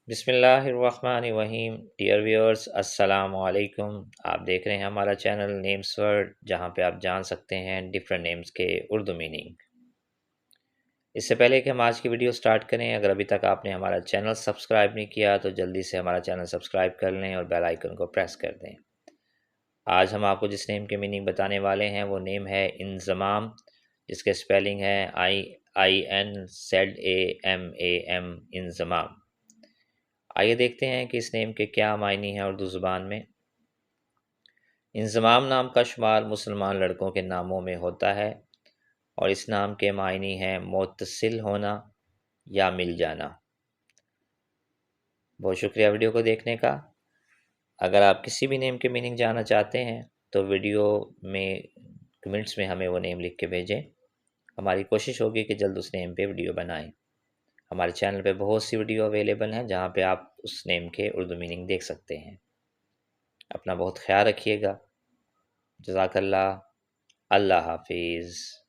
بسم اللہ الرحمن الرحیم ڈیئر ویورز، السلام علیکم۔ آپ دیکھ رہے ہیں ہمارا چینل نیمز ورڈ، جہاں پہ آپ جان سکتے ہیں ڈفرینٹ نیمز کے اردو میننگ۔ اس سے پہلے کہ ہم آج کی ویڈیو سٹارٹ کریں، اگر ابھی تک آپ نے ہمارا چینل سبسکرائب نہیں کیا تو جلدی سے ہمارا چینل سبسکرائب کر لیں اور بیل آئیکن کو پریس کر دیں۔ آج ہم آپ کو جس نیم کے میننگ بتانے والے ہیں وہ نیم ہے انضمام، جس کے سپیلنگ ہے INZAMAM، انضمام۔ آئیے دیکھتے ہیں کہ اس نیم کے کیا معنی ہیں اردو زبان میں۔ انضمام نام کا شمار مسلمان لڑکوں کے ناموں میں ہوتا ہے اور اس نام کے معنی ہیں متصل ہونا یا مل جانا۔ بہت شکریہ ویڈیو کو دیکھنے کا۔ اگر آپ کسی بھی نیم کے میننگ جاننا چاہتے ہیں تو ویڈیو میں کمنٹس میں ہمیں وہ نیم لکھ کے بھیجیں۔ ہماری کوشش ہوگی کہ جلد اس نیم پہ ویڈیو بنائیں۔ ہمارے چینل پہ بہت سی ویڈیو اویلیبل ہیں جہاں پہ آپ اس نیم کے اردو میننگ دیکھ سکتے ہیں۔ اپنا بہت خیال رکھیے گا۔ جزاک اللہ۔ اللہ حافظ۔